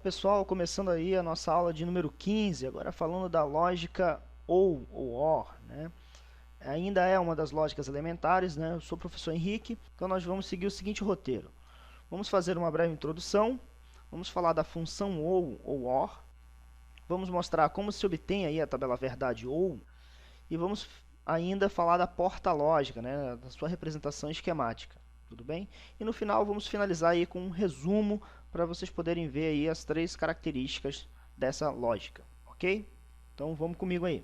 Pessoal, começando aí a nossa aula de número 15, agora falando da lógica ou OR, né? Ainda é uma das lógicas elementares, né? Eu sou o professor Henrique, então nós vamos seguir o seguinte roteiro. Vamos fazer uma breve introdução, vamos falar da função ou OR, vamos mostrar como se obtém aí a tabela verdade ou, e vamos ainda falar da porta lógica, né? Da sua representação esquemática. Tudo bem? E no final vamos finalizar aí com um resumo para vocês poderem ver aí as três características dessa lógica, ok? Então vamos comigo aí.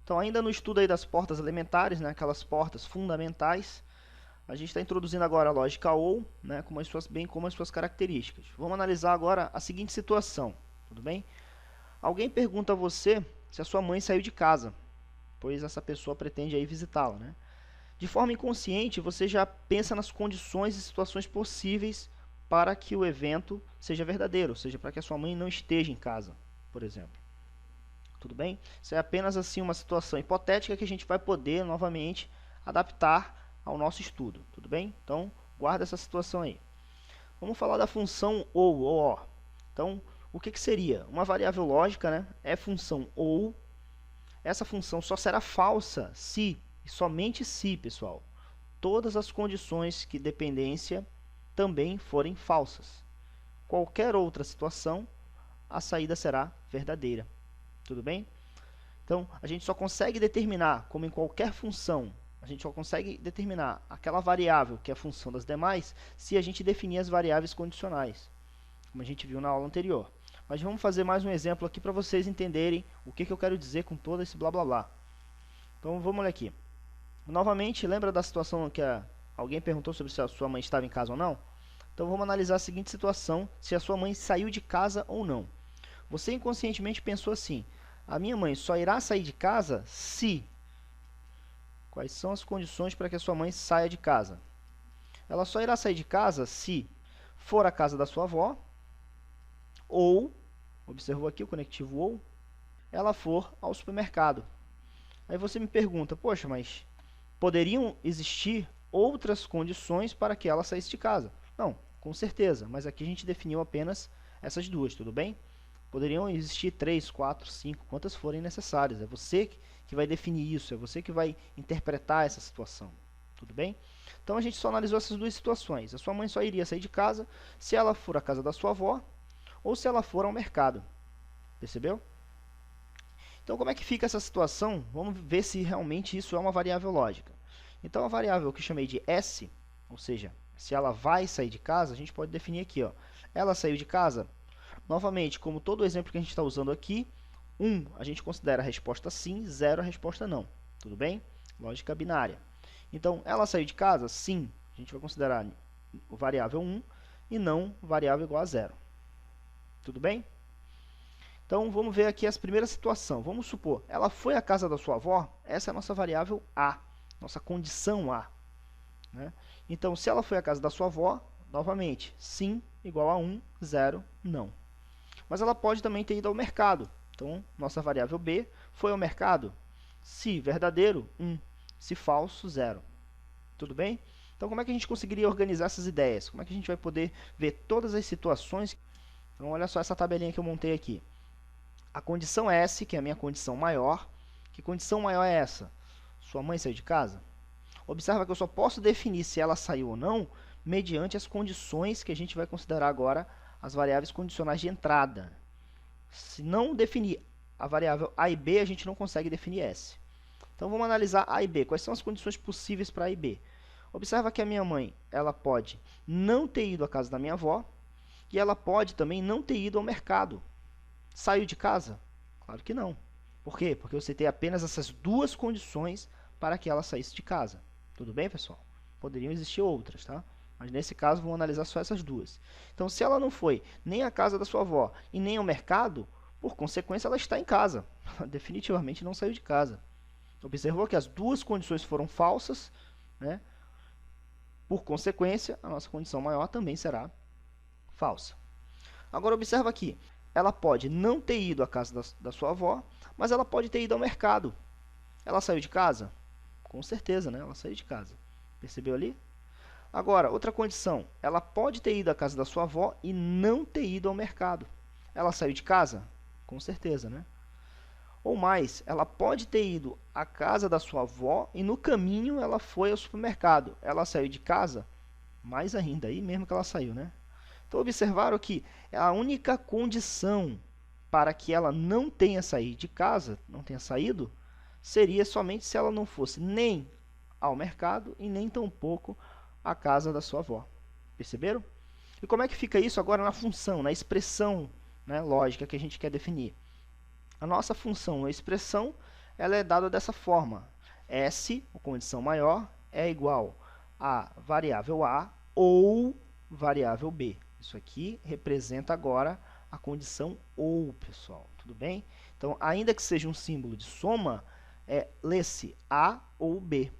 Então ainda no estudo aí das portas elementares, né, aquelas portas fundamentais, a gente está introduzindo agora a lógica OR, né, bem como as suas características. Vamos analisar agora a seguinte situação, tudo bem? Alguém pergunta a você se a sua mãe saiu de casa, pois essa pessoa pretende aí visitá-la, né? De forma inconsciente, você já pensa nas condições e situações possíveis para que o evento seja verdadeiro, ou seja, para que a sua mãe não esteja em casa, por exemplo. Tudo bem? Isso é apenas assim uma situação hipotética que a gente vai poder novamente adaptar ao nosso estudo, tudo bem? Então, guarda essa situação aí. Vamos falar da função ou OR. Então, o que seria? Uma variável lógica, né? É função ou. Essa função só será falsa se e somente se, pessoal, todas as condições de dependência também forem falsas. Qualquer outra situação, a saída será verdadeira. Tudo bem? Então, a gente só consegue determinar, como em qualquer função, a gente só consegue determinar aquela variável que é a função das demais se a gente definir as variáveis condicionais, como a gente viu na aula anterior. Mas vamos fazer mais um exemplo aqui para vocês entenderem o que eu quero dizer com todo esse blá blá blá. Então, vamos olhar aqui. Novamente, lembra da situação que alguém perguntou sobre se a sua mãe estava em casa ou não? Então vamos analisar a seguinte situação, se a sua mãe saiu de casa ou não. Você inconscientemente pensou assim, a minha mãe só irá sair de casa se... Quais são as condições para que a sua mãe saia de casa? Ela só irá sair de casa se for a casa da sua avó, ou, observou aqui o conectivo ou, ela for ao supermercado. Aí você me pergunta, poxa, mas poderiam existir outras condições para que ela saísse de casa? Não, com certeza, mas aqui a gente definiu apenas essas duas, tudo bem? Poderiam existir 3, 4, 5, quantas forem necessárias. É você que vai definir isso, é você que vai interpretar essa situação, tudo bem? Então a gente só analisou essas duas situações. A sua mãe só iria sair de casa se ela for à casa da sua avó ou se ela for ao mercado. Percebeu? Então, como é que fica essa situação? Vamos ver se realmente isso é uma variável lógica. Então, a variável que eu chamei de S, ou seja, se ela vai sair de casa, a gente pode definir aqui, ó. Ela saiu de casa? Novamente, como todo o exemplo que a gente está usando aqui, 1 a gente considera a resposta sim, 0 a resposta não. Tudo bem? Lógica binária. Então, ela saiu de casa? Sim. A gente vai considerar o variável 1 e não variável igual a 0. Tudo bem? Então, vamos ver aqui as primeiras situações. Vamos supor, ela foi à casa da sua avó, essa é a nossa variável A, nossa condição A. Né? Então, se ela foi à casa da sua avó, novamente, sim igual a 1, 0, não. Mas ela pode também ter ido ao mercado. Então, nossa variável B foi ao mercado. Se verdadeiro, 1. Se falso, 0. Tudo bem? Então, como é que a gente conseguiria organizar essas ideias? Como é que a gente vai poder ver todas as situações? Então, olha só essa tabelinha que eu montei aqui. A condição S, que é a minha condição maior. Que condição maior é essa? Sua mãe saiu de casa? Observa que eu só posso definir se ela saiu ou não mediante as condições que a gente vai considerar agora as variáveis condicionais de entrada. Se não definir a variável A e B, a gente não consegue definir S. Então, vamos analisar A e B. Quais são as condições possíveis para A e B? Observa que a minha mãe ela pode não ter ido à casa da minha avó e ela pode também não ter ido ao mercado. Saiu de casa? Claro que não. Por quê? Porque eu citei apenas essas duas condições para que ela saísse de casa. Tudo bem, pessoal? Poderiam existir outras, tá? Mas nesse caso, vamos analisar só essas duas. Então, se ela não foi nem à casa da sua avó e nem ao mercado, por consequência, ela está em casa. Ela definitivamente não saiu de casa. Observou que as duas condições foram falsas, né? Por consequência, a nossa condição maior também será falsa. Agora, observa aqui. Ela pode não ter ido à casa da sua avó, mas ela pode ter ido ao mercado. Ela saiu de casa? Com certeza, né? Ela saiu de casa. Percebeu ali? Agora, outra condição, ela pode ter ido à casa da sua avó e não ter ido ao mercado. Ela saiu de casa? Com certeza, né? Ou mais, ela pode ter ido à casa da sua avó e no caminho ela foi ao supermercado. Ela saiu de casa? Mais ainda, aí mesmo que ela saiu, né? Então, observaram que a única condição para que ela não tenha saído de casa, não tenha saído, seria somente se ela não fosse nem ao mercado e nem tampouco à casa da sua avó. Perceberam? E como é que fica isso agora na função, na expressão, né, lógica que a gente quer definir? A nossa função, a expressão, ela é dada dessa forma. S, a condição maior, é igual a variável A ou variável B. Isso aqui representa agora a condição ou, pessoal. Tudo bem? Então, ainda que seja um símbolo de soma, lê-se A ou B.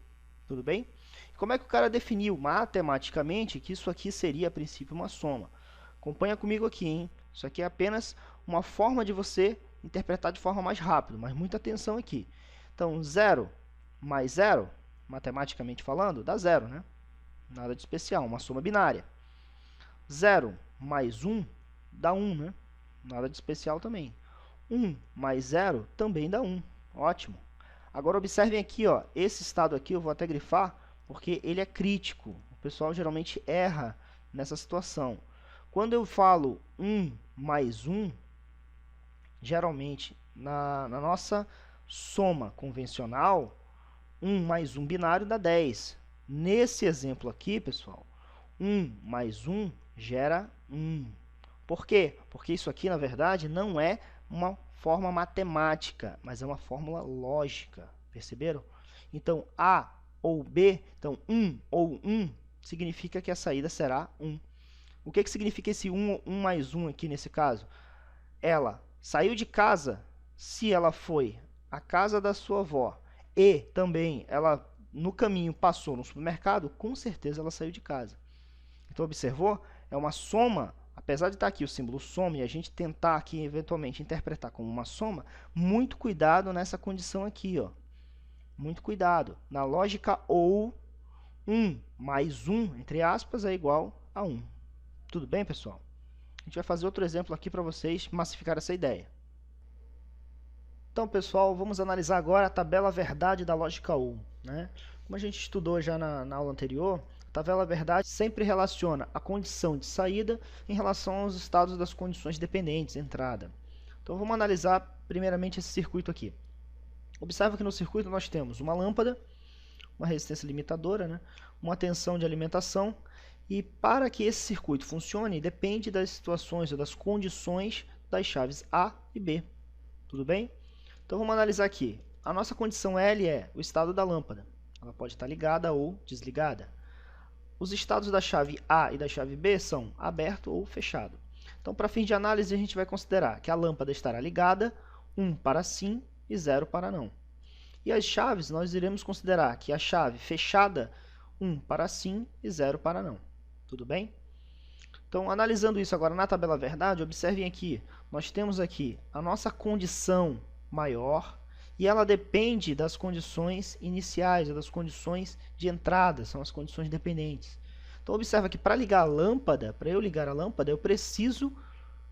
Tudo bem? Como é que o cara definiu matematicamente que isso aqui seria, a princípio, uma soma? Acompanha comigo aqui, hein? Isso aqui é apenas uma forma de você interpretar de forma mais rápida, mas muita atenção aqui. Então, 0 mais 0, matematicamente falando, dá 0, né? Nada de especial, uma soma binária. 0 mais 1 dá 1, né? Nada de especial também. 1 mais 0 também dá 1. Ótimo. Agora, observem aqui, ó, esse estado aqui eu vou até grifar, porque ele é crítico. O pessoal geralmente erra nessa situação. Quando eu falo 1 mais 1, geralmente, na nossa soma convencional, 1 mais 1 binário dá 10. Nesse exemplo aqui, pessoal, 1 mais 1 gera 1. Por quê? Porque isso aqui, na verdade, não é uma forma matemática, mas é uma fórmula lógica. Perceberam? Então, A ou B, então 1 ou 1, significa que a saída será 1. O que significa esse 1 mais 1 aqui nesse caso? Ela saiu de casa se ela foi à casa da sua avó e também ela no caminho passou no supermercado, com certeza ela saiu de casa. Então, observou? É uma soma, apesar de estar aqui o símbolo soma e a gente tentar aqui eventualmente interpretar como uma soma, muito cuidado nessa condição aqui, ó. Muito cuidado. Na lógica ou, 1 mais 1, entre aspas, é igual a 1. Tudo bem, pessoal? A gente vai fazer outro exemplo aqui para vocês massificar essa ideia. Então, pessoal, vamos analisar agora a tabela verdade da lógica OU, né? Como a gente estudou já na aula anterior, a tabela verdade sempre relaciona a condição de saída em relação aos estados das condições dependentes, entrada. Então, vamos analisar primeiramente esse circuito aqui. Observa que no circuito nós temos uma lâmpada, uma resistência limitadora, né? Uma tensão de alimentação, e para que esse circuito funcione, depende das situações ou das condições das chaves A e B. Tudo bem? Então, vamos analisar aqui. A nossa condição L é o estado da lâmpada. Ela pode estar ligada ou desligada. Os estados da chave A e da chave B são aberto ou fechado. Então, para fim de análise, a gente vai considerar que a lâmpada estará ligada, 1 para sim e 0 para não. E as chaves, nós iremos considerar que a chave fechada, 1 para sim e 0 para não. Tudo bem? Então, analisando isso agora na tabela verdade, observem aqui, nós temos aqui a nossa condição maior e ela depende das condições iniciais, das condições de entrada, são as condições dependentes. Então, observa que para ligar a lâmpada, para eu ligar a lâmpada, eu preciso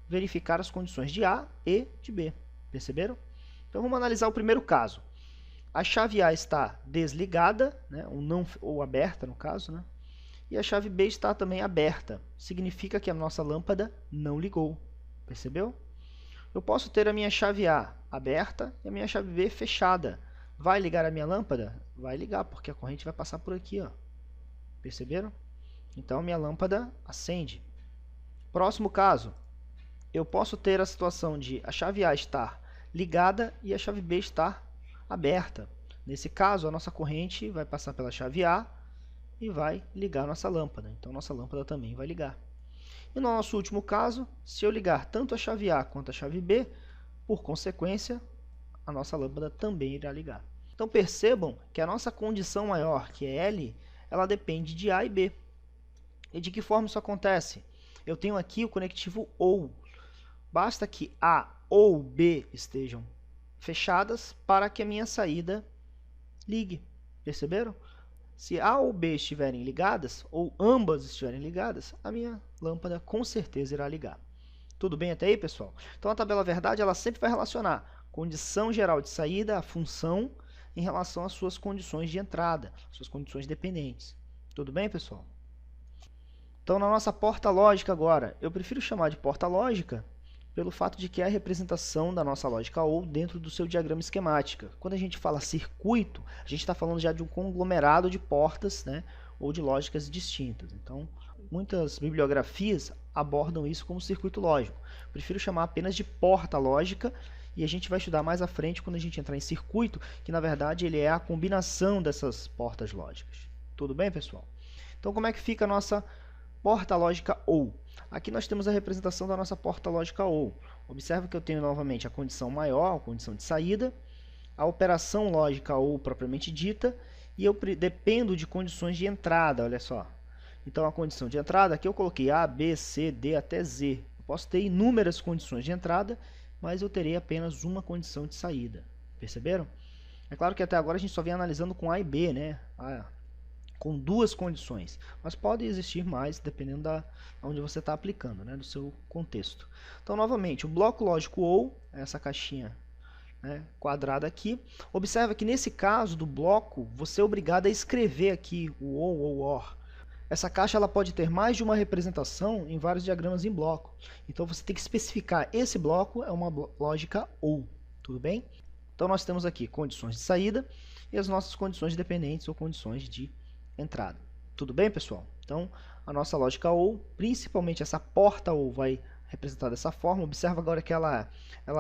verificar as condições de A e de B. Perceberam? Então, vamos analisar o primeiro caso. A chave A está desligada, né, ou aberta no caso, né? E a chave B está também aberta. Significa que a nossa lâmpada não ligou. Percebeu? Eu posso ter a minha chave A aberta e a minha chave B fechada. Vai ligar a minha lâmpada? Vai ligar, porque a corrente vai passar por aqui, ó. Perceberam? Então, a minha lâmpada acende. Próximo caso. Eu posso ter a situação de a chave A estar ligada e a chave B estar aberta. Nesse caso, a nossa corrente vai passar pela chave A e vai ligar a nossa lâmpada. Então, nossa lâmpada também vai ligar. E no nosso último caso, se eu ligar tanto a chave A quanto a chave B, por consequência, a nossa lâmpada também irá ligar. Então, percebam que a nossa condição maior, que é L, ela depende de A e B. E de que forma isso acontece? Eu tenho aqui o conectivo OU. Basta que A ou B estejam fechadas para que a minha saída ligue. Perceberam? Se A ou B estiverem ligadas, ou ambas estiverem ligadas, a minha lâmpada com certeza irá ligar. Tudo bem até aí, pessoal? Então, a tabela verdade ela sempre vai relacionar condição geral de saída, a função, em relação às suas condições de entrada, suas condições dependentes. Tudo bem, pessoal? Então, na nossa porta lógica agora, eu prefiro chamar de porta lógica pelo fato de que é a representação da nossa lógica OU dentro do seu diagrama esquemático. Quando a gente fala circuito, a gente está falando já de um conglomerado de portas, né, ou de lógicas distintas. Então, muitas bibliografias abordam isso como circuito lógico. Eu prefiro chamar apenas de porta lógica, e a gente vai estudar mais à frente quando a gente entrar em circuito, que na verdade ele é a combinação dessas portas lógicas. Tudo bem, pessoal? Então, como é que fica a nossa porta lógica OU? Aqui nós temos a representação da nossa porta lógica OU. Observa que eu tenho novamente a condição maior, a condição de saída, a operação lógica OU propriamente dita, e eu dependo de condições de entrada, olha só. Então, a condição de entrada, aqui eu coloquei A, B, C, D até Z. Eu posso ter inúmeras condições de entrada, mas eu terei apenas uma condição de saída. Perceberam? É claro que até agora a gente só vem analisando com A e B, né? Com duas condições, mas pode existir mais dependendo da onde você está aplicando, né, do seu contexto. Então, novamente, o bloco lógico OU, essa caixinha, né, quadrada aqui. Observa que nesse caso do bloco, você é obrigado a escrever aqui o OU ou OR. Essa caixa ela pode ter mais de uma representação em vários diagramas em bloco. Então, você tem que especificar esse bloco é uma lógica OU, tudo bem? Então, nós temos aqui condições de saída e as nossas condições dependentes ou condições de entrada. Tudo bem, pessoal? Então, a nossa lógica OU, principalmente essa porta OU, vai representar dessa forma. Observa agora que ela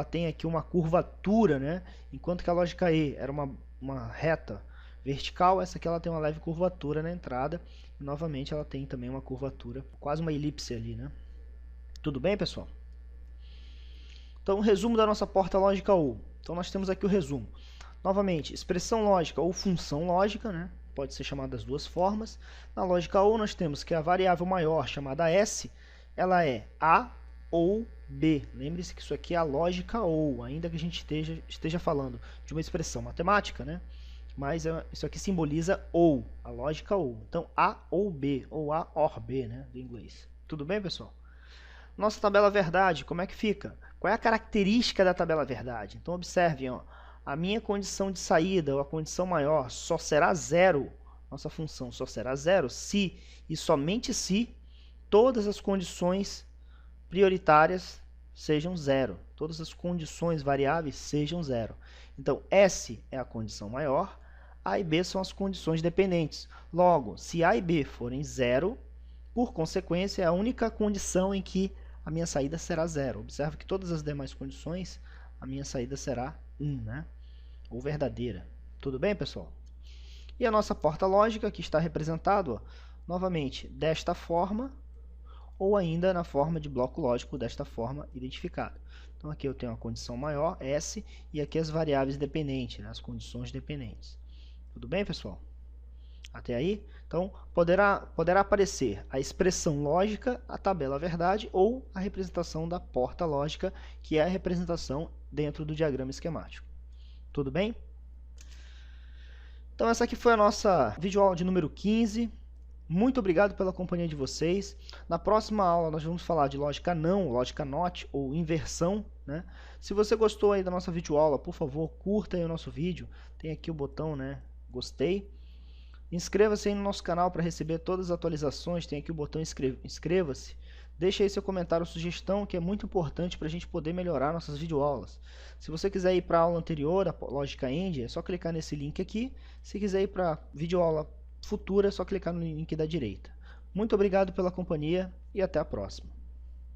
tem aqui uma curvatura, né? Enquanto que a lógica E era uma reta vertical, essa aqui ela tem uma leve curvatura na entrada. E, novamente, ela tem também uma curvatura, quase uma elipse ali, né? Tudo bem, pessoal? Então, o resumo da nossa porta lógica OU. Então, nós temos aqui o resumo. Novamente, expressão lógica ou função lógica, né? Pode ser chamada das duas formas. Na lógica OU, nós temos que a variável maior, chamada S, ela é A ou B. Lembre-se que isso aqui é a lógica OU, ainda que a gente esteja falando de uma expressão matemática, né? Mas isso aqui simboliza OU, a lógica OU. Então, A ou B, ou A or B, né, do inglês. Tudo bem, pessoal? Nossa tabela verdade, como é que fica? Qual é a característica da tabela verdade? Então, observem, ó. A minha condição de saída, ou a condição maior, só será zero. Nossa função só será zero se e somente se todas as condições prioritárias sejam zero. Todas as condições variáveis sejam zero. Então, S é a condição maior, A e B são as condições dependentes. Logo, se A e B forem zero, por consequência, é a única condição em que a minha saída será zero. Observe que todas as demais condições, a minha saída será 1, né? Ou verdadeira. Tudo bem, pessoal? E a nossa porta lógica, que está representado, ó, novamente, desta forma, ou ainda na forma de bloco lógico, desta forma identificada. Então, aqui eu tenho a condição maior, S, e aqui as variáveis dependentes, né, as condições dependentes. Tudo bem, pessoal? Até aí? Então, poderá aparecer a expressão lógica, a tabela verdade, ou a representação da porta lógica, que é a representação dentro do diagrama esquemático. Tudo bem? Então, essa aqui foi a nossa videoaula de número 15. Muito obrigado pela companhia de vocês. Na próxima aula, nós vamos falar de lógica não, lógica not ou inversão, né? Se você gostou aí da nossa videoaula, por favor, curta aí o nosso vídeo. Tem aqui o botão, né? Gostei. Inscreva-se aí no nosso canal para receber todas as atualizações. Tem aqui o botão inscreva-se. Deixe aí seu comentário ou sugestão, que é muito importante para a gente poder melhorar nossas videoaulas. Se você quiser ir para a aula anterior, a Lógica End, é só clicar nesse link aqui. Se quiser ir para a videoaula futura, é só clicar no link da direita. Muito obrigado pela companhia e até a próxima.